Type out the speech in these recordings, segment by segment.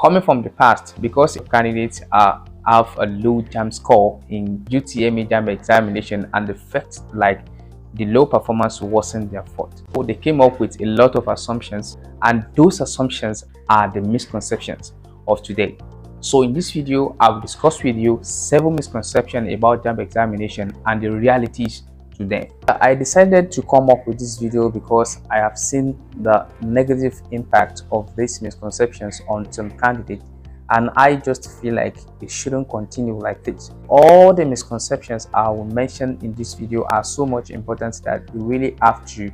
Coming from the past, because candidates have a low JAMB score in UTME JAMB examination and the fact like the low performance wasn't their fault. So they came up with a lot of assumptions, and those assumptions are the misconceptions of today. So in this video, I will discuss with you 7 misconceptions about JAMB examination and the realities to them. I decided to come up with this video because I have seen the negative impact of these misconceptions on some candidates, and I just feel like it shouldn't continue like this. All the misconceptions I will mention in this video are so much important that you really have to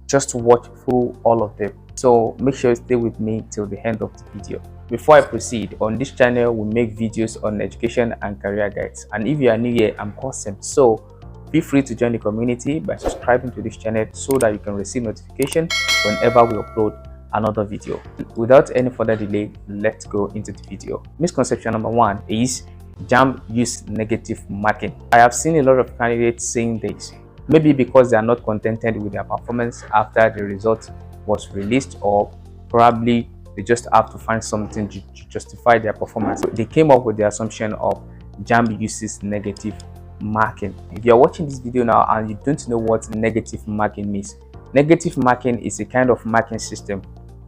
just watch through all of them. So make sure you stay with me till the end of the video. Before I proceed, on this channel we make videos on education and career guides, and if you are new here, I'm Awesome. So feel free to join the community by subscribing to this channel so that you can receive notification whenever we upload another video. Without any further delay, let's go into the video. Misconception number 1 is JAMB use negative marking. I have seen a lot of candidates saying this, maybe because they are not contented with their performance after the result was released, or probably they just have to find something to justify their performance. So they came up with the assumption of JAMB uses negative marking. If you're watching this video now and you don't know what negative marking means, negative marking is a kind of marking system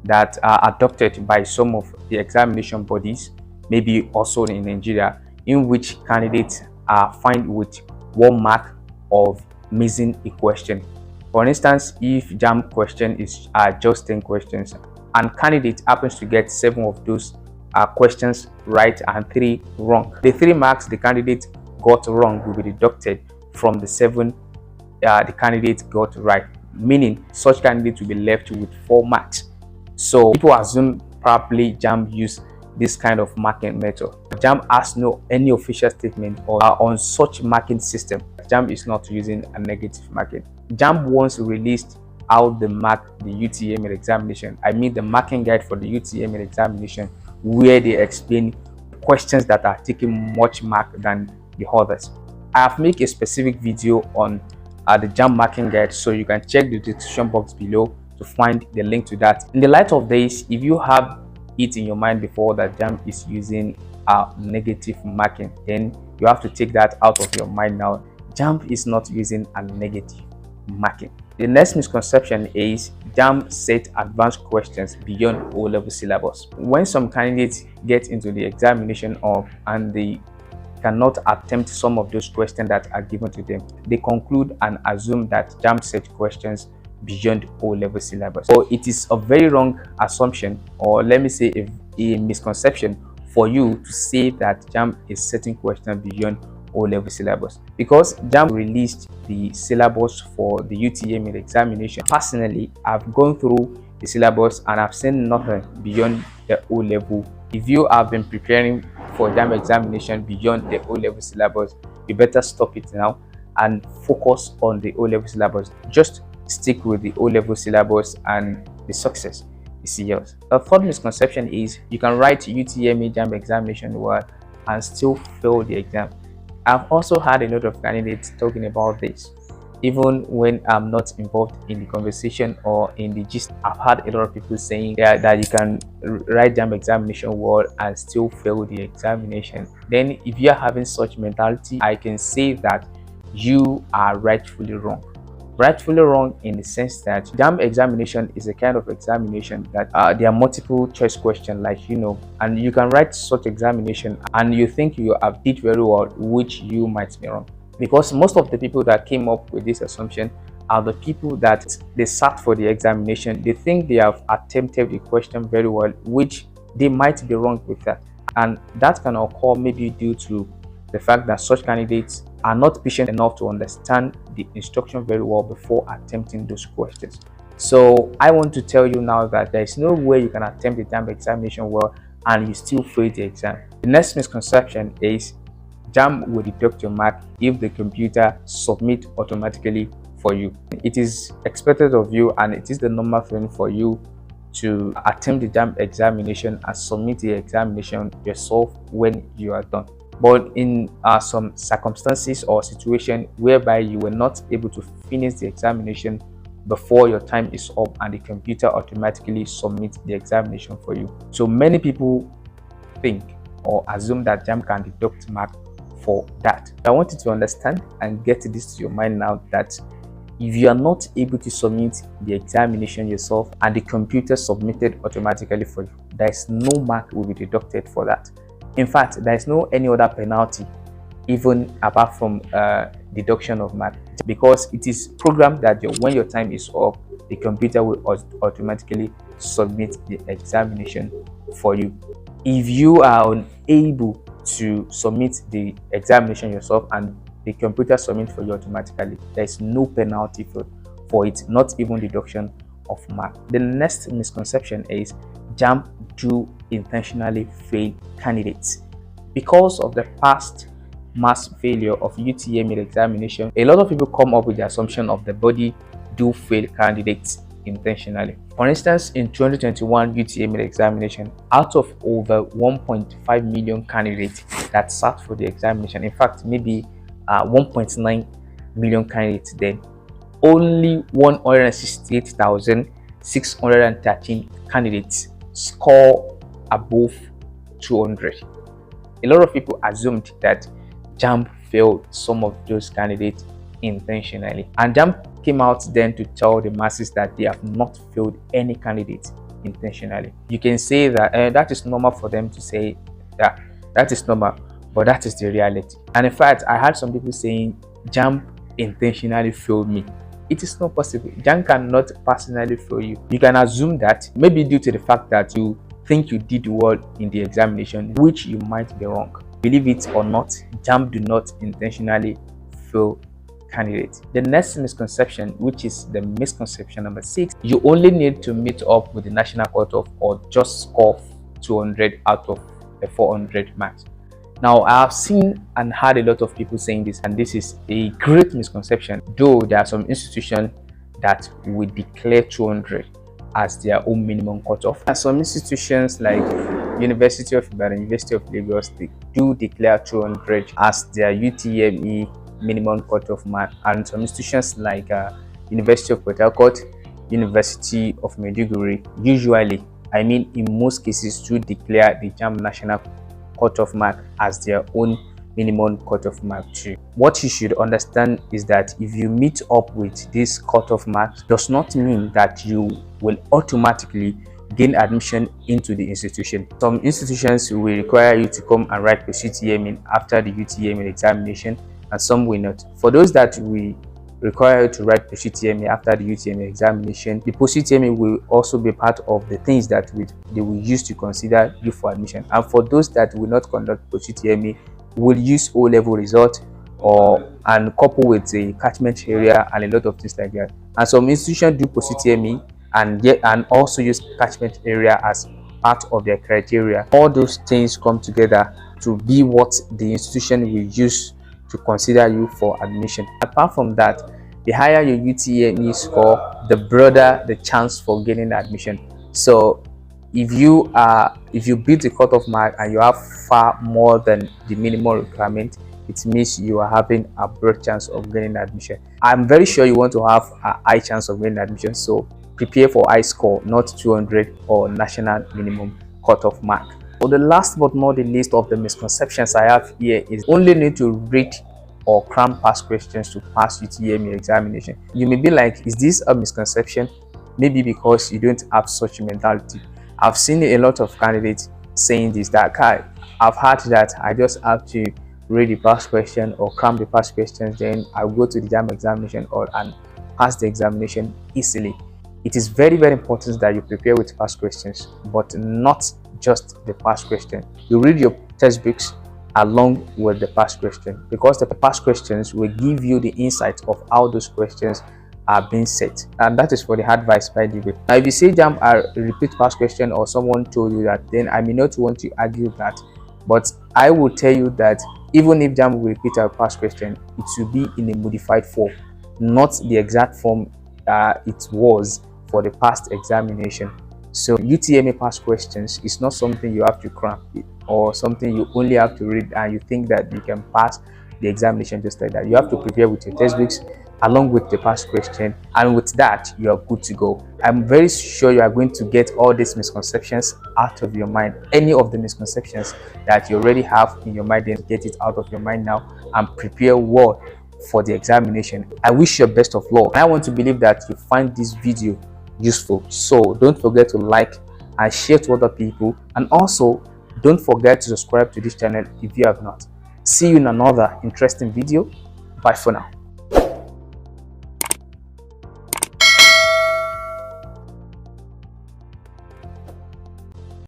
that are adopted by some of the examination bodies, maybe also in Nigeria, in which candidates are fined with 1 mark of missing a question. For instance, if JAMB question is just 10 questions and candidate happens to get 7 of those questions right and 3 wrong, the 3 marks the candidate got wrong will be deducted from the 7 the candidate got right, meaning such candidate will be left with 4 marks. So people assume probably JAMB use this kind of marking method. JAMB has no any official statement or on such marking system. JAMB is not using a negative marking. JAMB once released how they mark the UTME examination. I mean the marking guide for the UTME examination, where they explain questions that are taking much mark than the others. I have made a specific video on the JAMB marking guide, so you can check the description box below to find the link to that. In the light of this, if you have it in your mind before that JAMB is using negative marking, then you have to take that out of your mind now. JAMB is not using a negative marking. The next misconception is JAMB set advanced questions beyond O-level syllabus. When some candidates get into the examination and they cannot attempt some of those questions that are given to them, they conclude and assume that JAMB set questions beyond O-level syllabus. So it is a very wrong assumption, or let me say a misconception, for you to say that JAMB is setting questions beyond O-level syllabus, because JAMB released the syllabus for the UTME examination. Personally, I've gone through the syllabus and I've seen nothing beyond the O-level. If you have been preparing for JAMB examination beyond the O-level syllabus, you better stop it now and focus on the O-level syllabus. Just stick with the O-level syllabus and the success is yours. The third misconception is you can write UTME JAMB examination well and still fail the exam. I've also had a lot of candidates talking about this. Even when I'm not involved in the conversation or in the gist, I've had a lot of people saying that you can write JAMB examination well and still fail the examination. Then if you're having such mentality, I can say that you are rightfully wrong. Rightfully wrong in the sense that JAMB examination is a kind of examination that there are multiple choice questions, like and you can write such examination and you think you have did very well, which you might be wrong. Because most of the people that came up with this assumption are the people that they sat for the examination. They think they have attempted the question very well, which they might be wrong with that. And that can occur maybe due to the fact that such candidates are not patient enough to understand the instruction very well before attempting those questions. So I want to tell you now that there is no way you can attempt the JAMB examination well and you still fail the exam. The next misconception is JAMB will deduct your mark if the computer submit automatically for you. It is expected of you, and it is the normal thing for you to attempt the JAMB examination and submit the examination yourself when you are done. But in some circumstances or situation whereby you were not able to finish the examination before your time is up and the computer automatically submits the examination for you. So many people think or assume that JAMB can deduct mark for that. I want you to understand and get this to your mind now that if you are not able to submit the examination yourself and the computer submitted automatically for you, there is no mark will be deducted for that. In fact, there is no any other penalty even apart from deduction of mark, because it is programmed that when your time is up, the computer will automatically submit the examination for you. If you are unable to submit the examination yourself and the computer submit for you automatically, there is no penalty for it, not even deduction of mark. The next misconception is JAMB do intentionally fail candidates. Because of the past mass failure of UTME examination, a lot of people come up with the assumption of the body do fail candidates intentionally. For instance, in 2021 UTME examination, out of over 1.5 million candidates that sat for the examination, in fact maybe 1.9 million candidates, then only 168,613 candidates score above 200. A lot of people assumed that JAMB failed some of those candidates intentionally, and JAMB came out then to tell the masses that they have not failed any candidate intentionally. You can say that that is normal for them to say that is normal, but that is the reality. And in fact, I had some people saying JAMB intentionally failed me. It is not possible. JAMB cannot personally fail you. You can assume that maybe due to the fact that you think you did well in the examination, which you might be wrong. Believe it or not, JAMB do not intentionally fail candidates. The next misconception, which is the misconception number 6, you only need to meet up with the national cutoff or just score 200 out of the 400 marks. Now, I have seen and heard a lot of people saying this, and this is a great misconception, though there are some institutions that will declare 200 as their own minimum cutoff. And some institutions like University of Ibadan, University of Lagos, they do declare 200 as their UTME minimum cutoff mark, and some institutions like University of Port Harcourt, University of Maiduguri, usually, I mean in most cases, do declare the JAMB national cutoff mark as their own minimum cutoff mark too. What you should understand is that if you meet up with this cutoff mark, does not mean that you will automatically gain admission into the institution. Some institutions will require you to come and write post-UTME after the UTME examination, and some will not. For those that will require you to write post-UTME after the UTME examination, the post-UTME will also be part of the things that they will use to consider you for admission. And for those that will not conduct post-UTME, will use O-level result and couple with the catchment area and a lot of things like that. And some institutions do post-UTME and also use catchment area as part of their criteria. All those things come together to be what the institution will use to consider you for admission. Apart from that, the higher your UTME score, the broader the chance for gaining admission. So if you beat the cutoff mark and you have far more than the minimum requirement, it means you are having a broad chance of gaining admission. I'm very sure you want to have a high chance of gaining admission, so prepare for high score, not 200 or national minimum cutoff mark. So the last but not the least of the misconceptions I have here is only need to read or cram past questions to pass UTME examination. You may be like, is this a misconception? Maybe because you don't have such a mentality. I've seen a lot of candidates saying this, that I've heard that I just have to read the past question or cram the past questions, then I'll go to the JAMB examination and pass the examination easily. It is very, very important that you prepare with past questions, but not just the past question. You read your textbooks along with the past question, because the past questions will give you the insight of how those questions are being set, and that is for the advice, by the way. Now, if you say JAMB are repeat past question or someone told you that, then I may not want to argue that, but I will tell you that even if JAMB will repeat our past question, it will be in a modified form, not the exact form it was for the past examination. So UTME past questions is not something you have to cram or something you only have to read and you think that you can pass the examination just like that. You have to prepare with your textbooks, along with the past question, and with that you are good to go. I'm very sure you are going to get all these misconceptions out of your mind. Any of the misconceptions that you already have in your mind, then get it out of your mind now and prepare well for the examination. I wish you best of luck, and I want to believe that you find this video useful. So don't forget to like and share to other people, and also don't forget to subscribe to this channel if you have not. See you in another interesting video. Bye for now.